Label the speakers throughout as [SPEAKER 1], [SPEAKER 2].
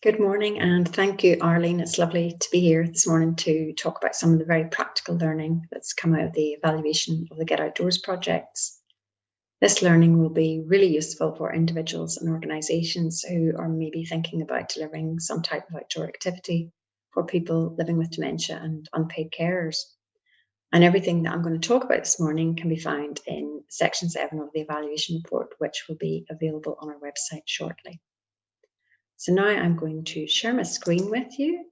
[SPEAKER 1] Good morning, and thank you, Arlene. It's lovely to be here this morning to talk about some of the very practical learning that's come out of the evaluation of the Get Outdoors projects. This learning will be really useful for individuals and organisations who are maybe thinking about delivering some type of outdoor activity for people living with dementia and unpaid carers. And everything that I'm going to talk about this morning can be found in section 7 of the evaluation report, which will be available on our website shortly. So now I'm going to share my screen with you.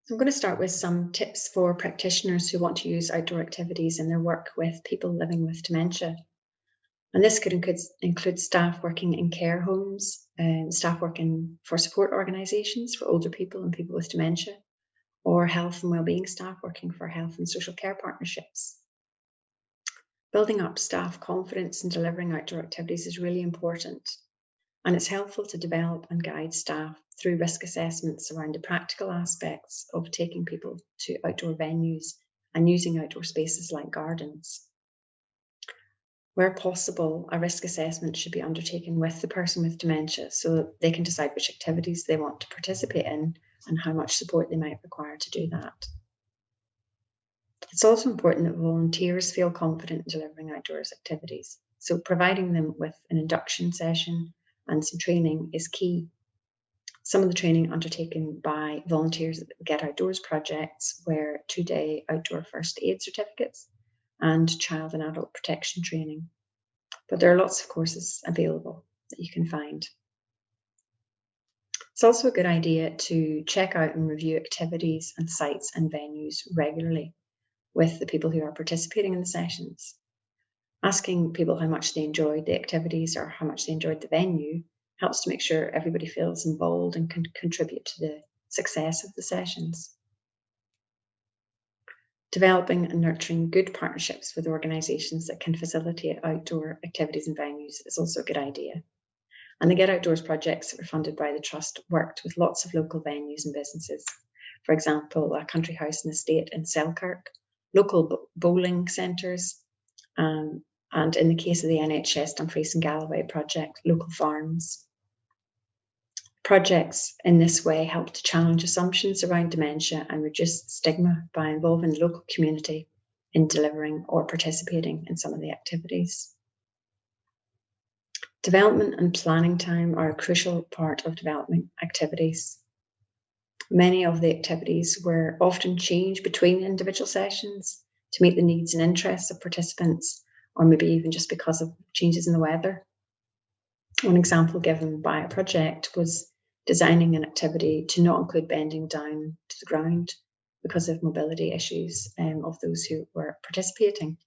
[SPEAKER 1] So I'm going to start with some tips for practitioners who want to use outdoor activities in their work with people living with dementia. And this could include staff working in care homes, staff working for support organisations for older people and people with dementia, or health and wellbeing staff working for health and social care partnerships. Building up staff confidence in delivering outdoor activities is really important. And it's helpful to develop and guide staff through risk assessments around the practical aspects of taking people to outdoor venues and using outdoor spaces like gardens. Where possible, a risk assessment should be undertaken with the person with dementia so that they can decide which activities they want to participate in and how much support they might require to do that. It's also important that volunteers feel confident in delivering outdoors activities, so providing them with an induction session and some training is key. Some of the training undertaken by volunteers at the Get Outdoors projects were 2-day outdoor first aid certificates and child and adult protection training. But there are lots of courses available that you can find. It's also a good idea to check out and review activities and sites and venues regularly with the people who are participating in the sessions. Asking people how much they enjoyed the activities or how much they enjoyed the venue helps to make sure everybody feels involved and can contribute to the success of the sessions. Developing and nurturing good partnerships with organisations that can facilitate outdoor activities and venues is also a good idea. And the Get Outdoors projects that were funded by the Trust worked with lots of local venues and businesses. For example, a country house and estate in Selkirk, local bowling centres, and in the case of the NHS Dumfries and Galloway project, local farms. Projects in this way help to challenge assumptions around dementia and reduce stigma by involving the local community in delivering or participating in some of the activities. Development and planning time are a crucial part of development activities. Many of the activities were often changed between individual sessions to meet the needs and interests of participants, or maybe even just because of changes in the weather. One example given by a project was designing an activity to not include bending down to the ground because of mobility issues of those who were participating.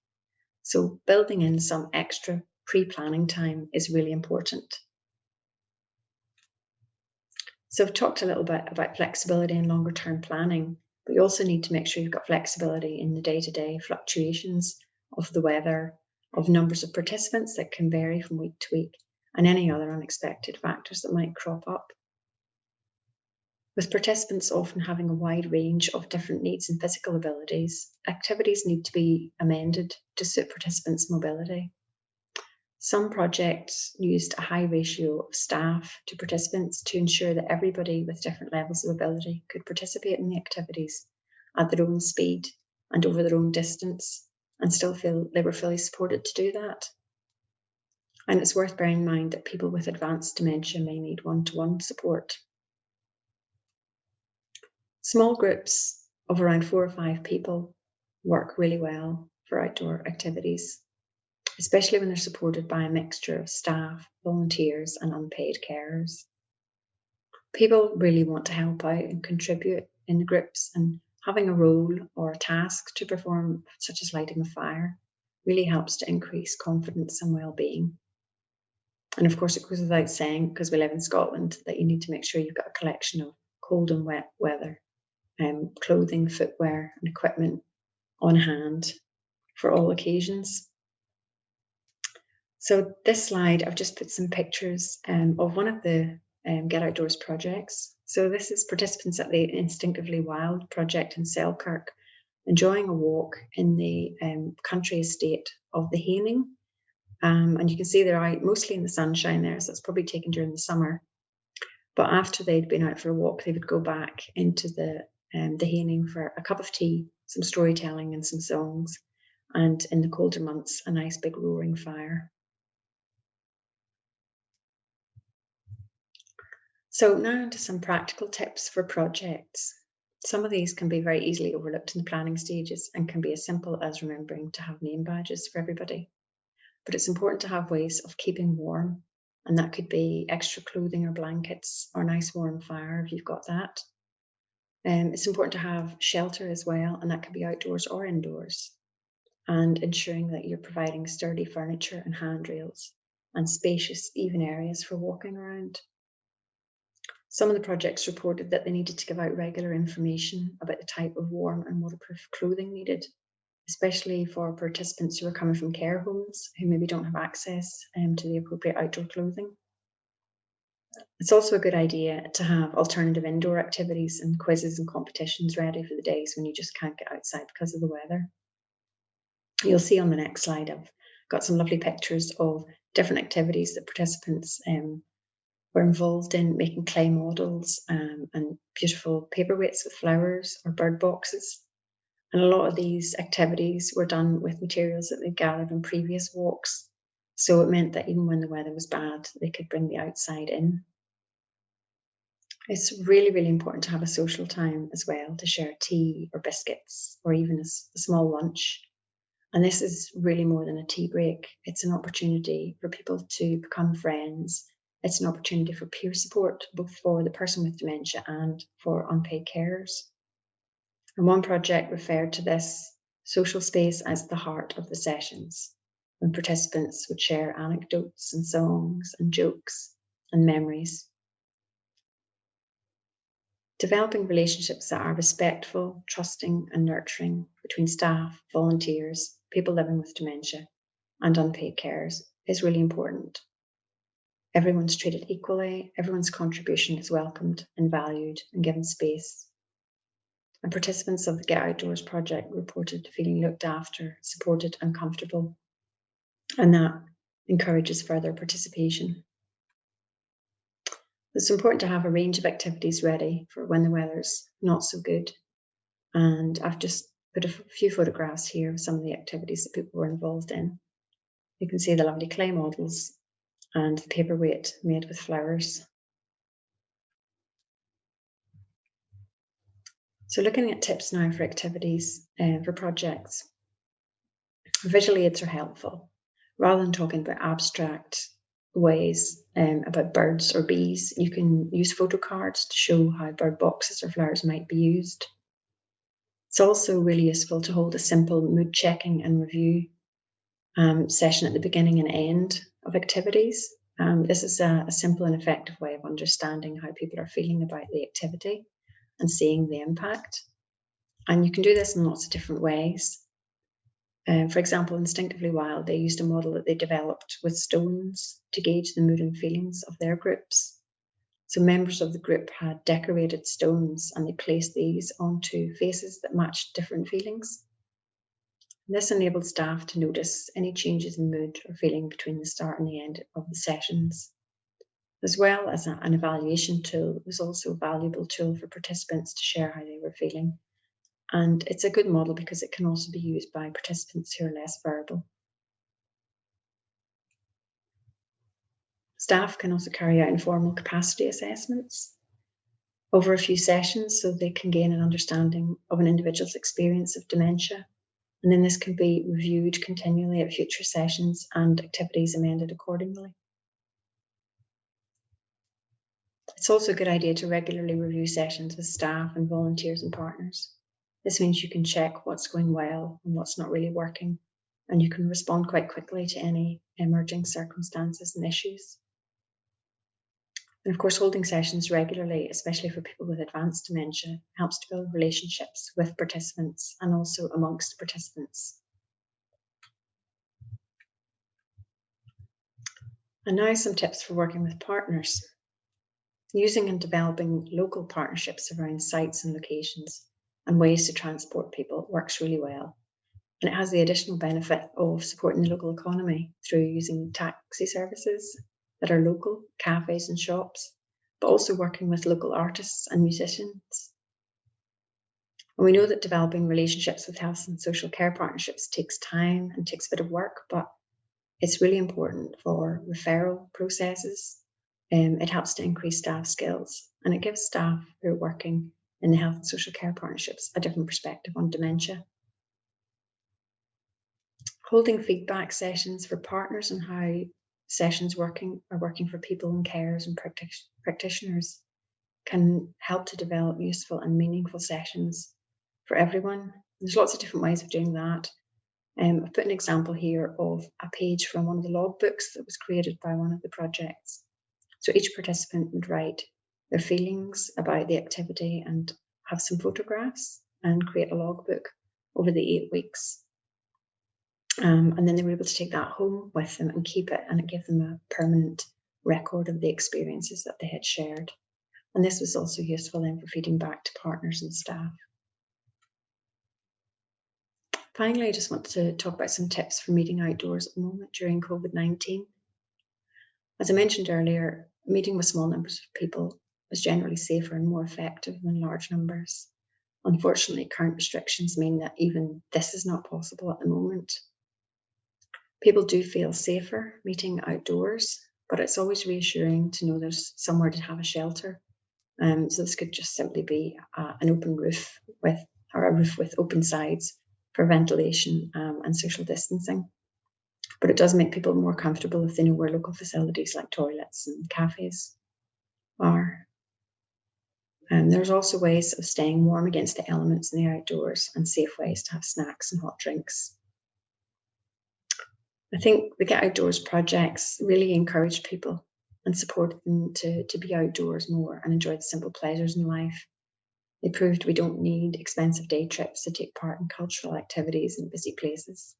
[SPEAKER 1] So building in some extra pre-planning time is really important. So I've talked a little bit about flexibility and longer term planning, but you also need to make sure you've got flexibility in the day-to-day fluctuations of the weather, of numbers of participants that can vary from week to week, and any other unexpected factors that might crop up. With participants often having a wide range of different needs and physical abilities, activities need to be amended to suit participants' mobility. Some projects used a high ratio of staff to participants to ensure that everybody with different levels of ability could participate in the activities at their own speed and over their own distance, and still feel they were fully supported to do that. And it's worth bearing in mind that people with advanced dementia may need one-to-one support. Small groups of around 4 or 5 people work really well for outdoor activities, especially when they're supported by a mixture of staff, volunteers, and unpaid carers. People really want to help out and contribute in the groups, and having a role or a task to perform, such as lighting a fire, really helps to increase confidence and well-being. And of course, it goes without saying, because we live in Scotland, that you need to make sure you've got a collection of cold and wet weather, clothing, footwear, and equipment on hand for all occasions. So this slide, I've just put some pictures of one of the Get Outdoors projects. So this is participants at the Instinctively Wild project in Selkirk, enjoying a walk in the country estate of the Haining. And you can see they're out mostly in the sunshine there, so it's probably taken during the summer. But after they'd been out for a walk, they would go back into the Haining for a cup of tea, some storytelling and some songs, and in the colder months, a nice big roaring fire. So now into some practical tips for projects. Some of these can be very easily overlooked in the planning stages and can be as simple as remembering to have name badges for everybody. But it's important to have ways of keeping warm, and that could be extra clothing or blankets or a nice warm fire if you've got that. It's important to have shelter as well, and that can be outdoors or indoors, and ensuring that you're providing sturdy furniture and handrails and spacious, even areas for walking around. Some of the projects reported that they needed to give out regular information about the type of warm and waterproof clothing needed, especially for participants who are coming from care homes who maybe don't have access to the appropriate outdoor clothing. It's also a good idea to have alternative indoor activities and quizzes and competitions ready for the days when you just can't get outside because of the weather. You'll see on the next slide, I've got some lovely pictures of different activities that participants were involved in, making clay models and beautiful paperweights with flowers or bird boxes. And a lot of these activities were done with materials that they'd gathered on previous walks. So it meant that even when the weather was bad, they could bring the outside in. It's really, really important to have a social time as well, to share tea or biscuits or even a small lunch. And this is really more than a tea break. It's an opportunity for people to become friends. It's an opportunity for peer support, both for the person with dementia and for unpaid carers. And one project referred to this social space as the heart of the sessions, when participants would share anecdotes and songs and jokes and memories. Developing relationships that are respectful, trusting, and nurturing between staff, volunteers, people living with dementia, and unpaid carers is really important. Everyone's treated equally, everyone's contribution is welcomed and valued and given space. And participants of the Get Outdoors project reported feeling looked after, supported, and comfortable. And that encourages further participation. It's important to have a range of activities ready for when the weather's not so good. And I've just put a few photographs here of some of the activities that people were involved in. You can see the lovely clay models and the paperweight made with flowers. So looking at tips now for activities for projects. Visual aids are helpful. Rather than talking about abstract ways about birds or bees, you can use photo cards to show how bird boxes or flowers might be used. It's also really useful to hold a simple mood checking and review session at the beginning and end of activities. This is a simple and effective way of understanding how people are feeling about the activity and seeing the impact. And you can do this in lots of different ways. For example, Instinctively Wild, they used a model that they developed with stones to gauge the mood and feelings of their groups. So members of the group had decorated stones and they placed these onto faces that matched different feelings. This enabled staff to notice any changes in mood or feeling between the start and the end of the sessions. As well as an evaluation tool, it was also a valuable tool for participants to share how they were feeling. And it's a good model because it can also be used by participants who are less verbal. Staff can also carry out informal capacity assessments over a few sessions so they can gain an understanding of an individual's experience of dementia. And then this can be reviewed continually at future sessions and activities amended accordingly. It's also a good idea to regularly review sessions with staff and volunteers and partners. This means you can check what's going well and what's not really working, and you can respond quite quickly to any emerging circumstances and issues. And of course, holding sessions regularly, especially for people with advanced dementia, helps to build relationships with participants and also amongst participants. And now some tips for working with partners. Using and developing local partnerships around sites and locations and ways to transport people works really well. And it has the additional benefit of supporting the local economy through using taxi services that are local, cafes and shops, but also working with local artists and musicians. And we know that developing relationships with health and social care partnerships takes time and takes a bit of work, but it's really important for referral processes. It helps to increase staff skills, and it gives staff who are working in the health and social care partnerships a different perspective on dementia. Holding feedback sessions for partners on how sessions are working for people and carers and practitioners can help to develop useful and meaningful sessions for everyone. There's lots of different ways of doing that. I've put an example here of a page from one of the logbooks that was created by one of the projects. So each participant would write their feelings about the activity and have some photographs and create a logbook over the 8 weeks. And then they were able to take that home with them and keep it, and it gave them a permanent record of the experiences that they had shared. And this was also useful then for feeding back to partners and staff. Finally, I just want to talk about some tips for meeting outdoors at the moment during COVID-19. As I mentioned earlier, meeting with small numbers of people is generally safer and more effective than large numbers. Unfortunately, current restrictions mean that even this is not possible at the moment. People do feel safer meeting outdoors, but it's always reassuring to know there's somewhere to have a shelter. So this could just simply be an open roof or a roof with open sides for ventilation and social distancing. But it does make people more comfortable if they know where local facilities like toilets and cafes are. And there's also ways of staying warm against the elements in the outdoors and safe ways to have snacks and hot drinks. I think the Get Outdoors projects really encourage people and support them to be outdoors more and enjoy the simple pleasures in life. They proved we don't need expensive day trips to take part in cultural activities in busy places.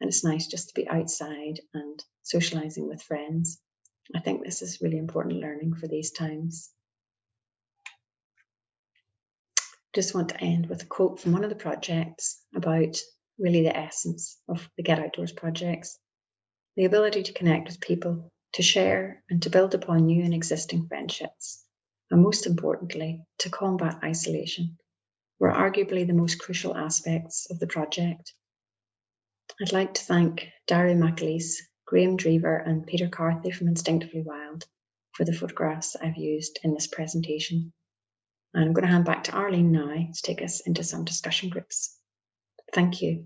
[SPEAKER 1] And it's nice just to be outside and socialising with friends. I think this is really important learning for these times. Just want to end with a quote from one of the projects about really the essence of the Get Outdoors projects. The ability to connect with people, to share and to build upon new and existing friendships, and most importantly, to combat isolation, were arguably the most crucial aspects of the project. I'd like to thank Darry McAleese, Graham Drever and Peter Carthy from Instinctively Wild for the photographs that I've used in this presentation. And I'm going to hand back to Arlene now to take us into some discussion groups. Thank you.